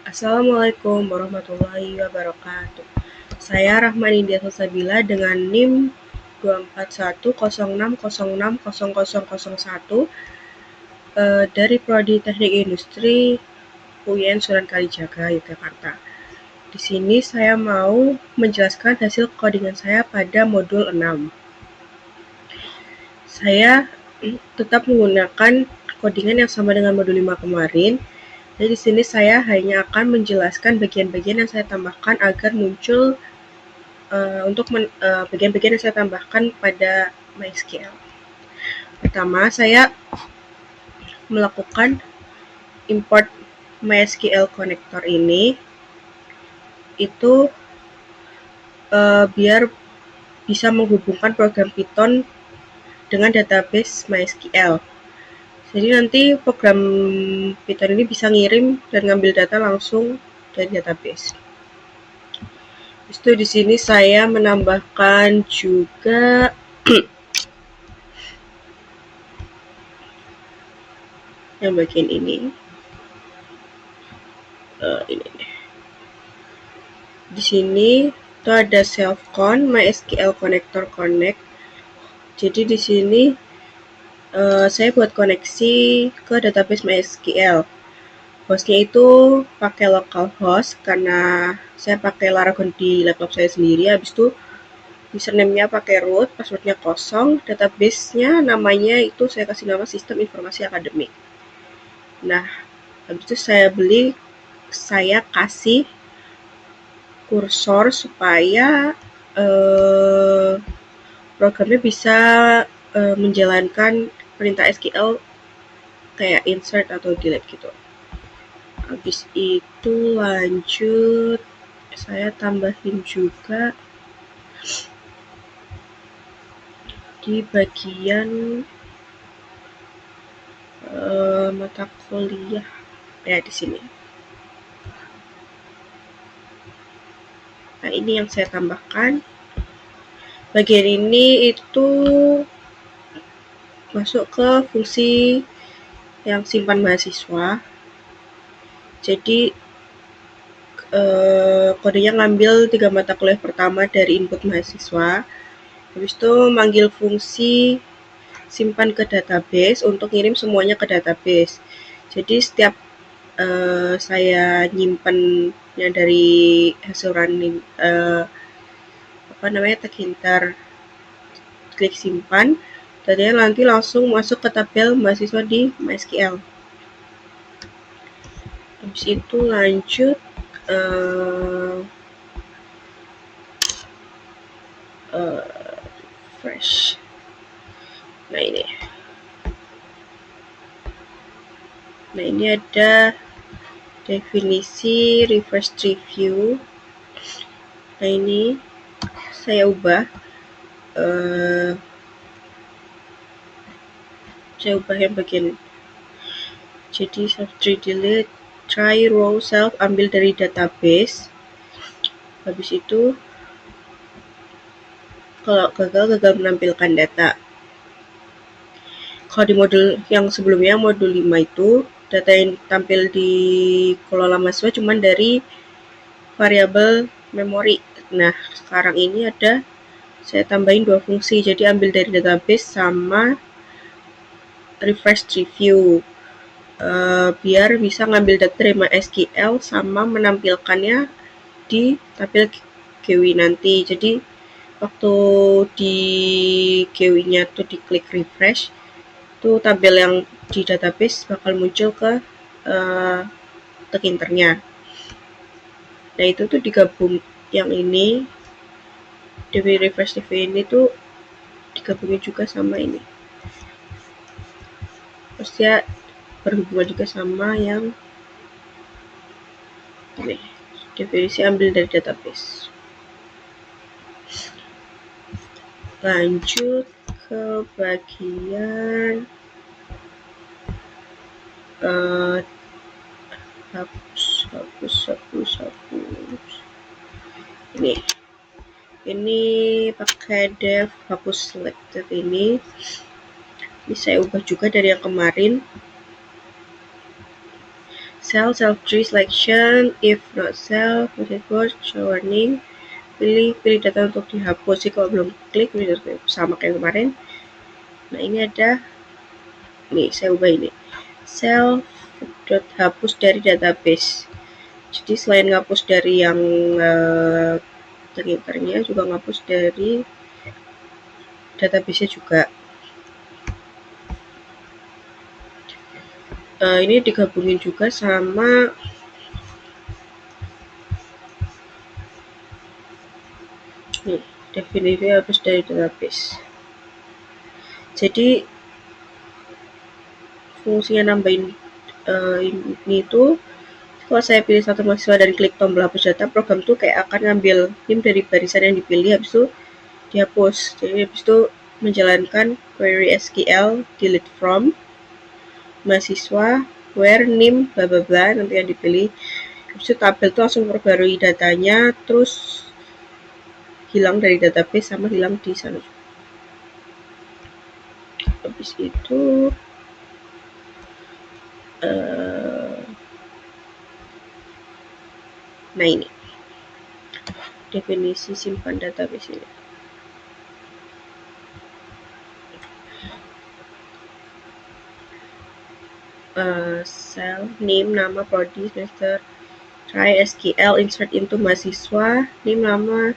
Assalamualaikum warahmatullahi wabarakatuh. Saya Rahman India Salsabila dengan NIM 24106060001 dari Prodi Teknik Industri UIN Sunan Kalijaga, Yogyakarta. Di sini saya mau menjelaskan hasil codingan saya pada modul 6. Saya tetap menggunakan codingan yang sama dengan modul 5 kemarin. Jadi di sini saya hanya akan menjelaskan bagian-bagian yang saya tambahkan agar muncul bagian-bagian yang saya tambahkan pada MySQL. Pertama, saya melakukan import MySQL connector ini itu biar bisa menghubungkan program Python dengan database MySQL. Jadi nanti program Python ini bisa ngirim dan ngambil data langsung dari database. Itu di sini saya menambahkan juga yang bagian ini. Ini. Di sini itu ada self-con MySQL connector connect. Jadi di sini saya buat koneksi ke database MySQL. Hostnya itu pakai localhost karena saya pakai Laragon di laptop saya sendiri. Habis itu username-nya pakai root, password-nya kosong, database-nya namanya itu saya kasih nama Sistem Informasi Akademik. Nah, habis itu saya kasih kursor supaya programnya bisa menjalankan perintah SQL kayak insert atau delete gitu. Habis itu lanjut, saya tambahin juga di bagian mata kuliah ya di sini. Nah, ini yang saya tambahkan. Bagian ini itu masuk ke fungsi yang simpan mahasiswa. Jadi kodenya ngambil 3 mata kuliah pertama dari input mahasiswa. Habis itu manggil fungsi simpan ke database untuk ngirim semuanya ke database. Jadi setiap saya nyimpennya dari hasil running Taghintar klik simpan, datanya nanti langsung masuk ke tabel mahasiswa di MySQL. Habis itu lanjut fresh. Nah ini ada definisi reverse review. Nah ini saya ubah yang bagian. Jadi self-tree delete, try row self ambil dari database. Habis itu kalau gagal menampilkan data. Kalau di modul yang sebelumnya, modul 5 itu, data yang tampil di kolom mahasiswa cuma dari variabel memori. Nah, sekarang ini saya tambahin 2 fungsi. Jadi ambil dari database sama refresh review. Biar bisa ngambil data dari MySQL sama menampilkannya di tabel GUI nanti. Jadi waktu di GUI-nya tuh diklik refresh, tuh tabel yang di database bakal muncul ke Taghintar-nya. Nah itu tuh digabung yang ini, DB refresh TV ini tuh digabungin juga sama ini. Terus dia berhubungan juga sama yang ini, definisi ambil dari database. Lanjut ke bagian hapus. Ini pakai dev hapus selected ini saya ubah juga dari yang kemarin. Self tree selection, if not self, message show warning. Pilih data untuk dihapus. Jadi kalau belum klik, sama kayak kemarin. Nah ini ada, nih saya ubah ini, self hapus dari database. Jadi selain ngapus dari yang triggernya, juga ngapus dari database juga. Ini digabungin juga sama nih, definisi hapus dari database. Jadi fungsinya nambahin ini tuh, kalau saya pilih satu mahasiswa dan klik tombol hapus data, program tuh kayak akan ngambil NIM dari barisan yang dipilih, habis itu dihapus. Jadi habis itu menjalankan query SQL delete from mahasiswa where NIM bla bla bla nanti yang dipilih. Habis itu tabel tuh langsung perbarui datanya, terus hilang dari database sama hilang di sana. Habis itu nah ini definisi simpan database ini. Cell, name, nama, prodi, semester, try SQL, insert into mahasiswa, name, nama,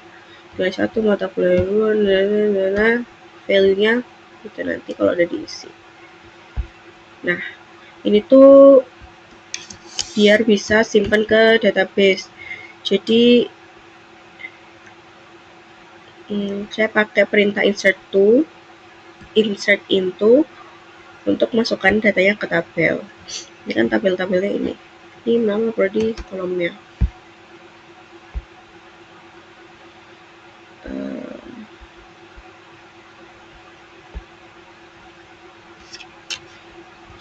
nilai 1, mata kuliah 2, value-nya itu nanti kalau udah diisi. Nah, ini tuh biar bisa simpan ke database. Jadi saya pakai perintah insert into untuk masukkan datanya ke tabel. Ini kan tabel-tabelnya ini nama, prodi, kolomnya.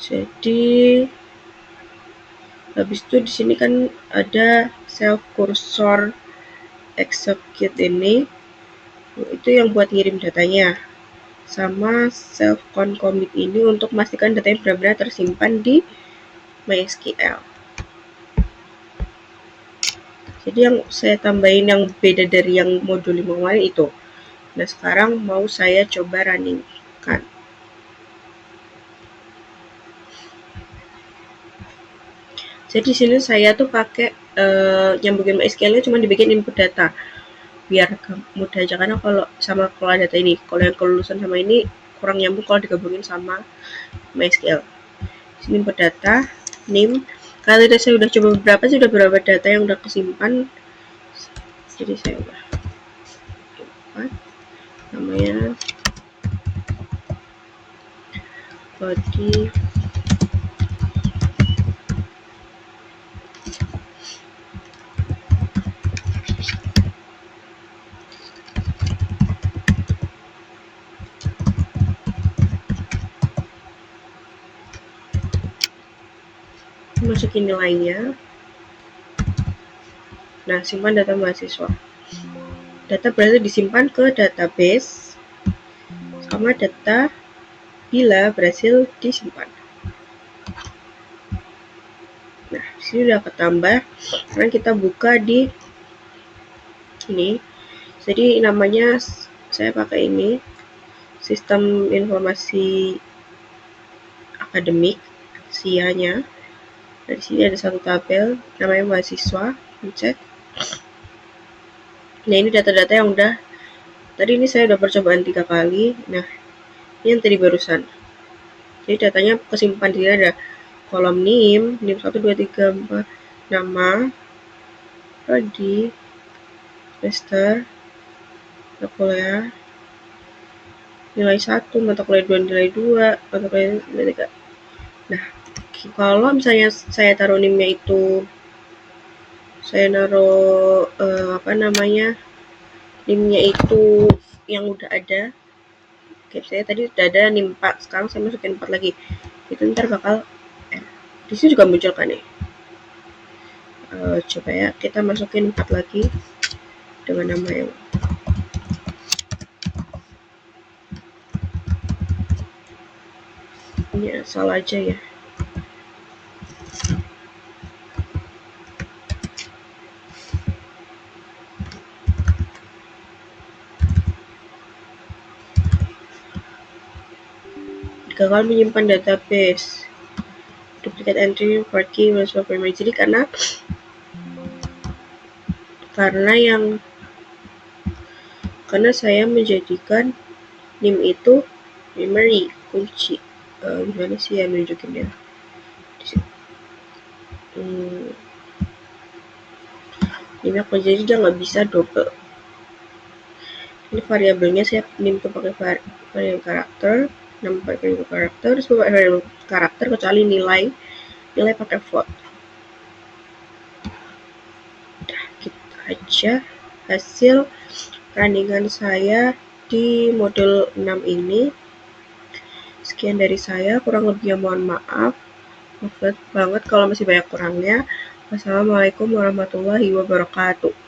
Jadi habis itu di sini kan ada self cursor execute ini, itu yang buat ngirim datanya, sama self commit ini untuk memastikan datanya benar-benar tersimpan di MySQL. Jadi yang saya tambahin yang beda dari yang modul 5 kemarin itu. Nah sekarang mau saya coba runningkan. Jadi di sini saya tuh pakai nyambungin MySQL-nya cuma dibikin input data biar mudah aja, karena kalau data ini, kalau yang kelulusan sama ini kurang nyambung kalau digabungin sama MySQL. Sini input data, name. Kalau tadi saya udah coba beberapa data yang udah kesimpan. Jadi saya udah namanya body masukin nilainya. Nah, simpan data mahasiswa. Data berarti disimpan ke database sama data bila berhasil disimpan. Nah, sini udah ketambah. Sekarang kita buka di ini. Jadi namanya saya pakai ini, sistem informasi akademik, SIA-nya. Di sini ada satu tabel namanya mahasiswa, pencet. Nah, ini data-data yang udah tadi ini saya udah percobaan 3 kali. Nah, ini yang tadi barusan. Jadi datanya kesimpan di sini ada kolom NIM 1, 2, 3, 4, nama, prodi, semester, mata kuliah, nilai 1, mata kuliah 2, nilai 2, mata kuliah nilai 3. Nah, kalau misalnya saya taruh NIM-nya itu, saya naruh NIM-nya itu yang udah ada. Oke, saya tadi udah ada NIM 4, sekarang saya masukin 4 lagi. Itu ntar bakal di sini juga muncul kan nih. Coba ya, kita masukin 4 lagi dengan nama yang ini asal aja ya. gagal menyimpan database, duplicate entry, part key, password primary. Jadi karena saya menjadikan NIM itu memory kunci. Gimana sih ya nunjukinnya? Ini aku jadi dia nggak bisa double. Ini variabelnya saya NIM tuh pakai variabel karakter, nama variabel karakter, semua variabel karakter kecuali nilai pakai float. Udah gitu aja hasil runningan saya di modul 6 ini. Sekian dari saya, kurang lebihnya mohon maaf. Maaf banget kalau masih banyak kurangnya. Wassalamualaikum warahmatullahi wabarakatuh.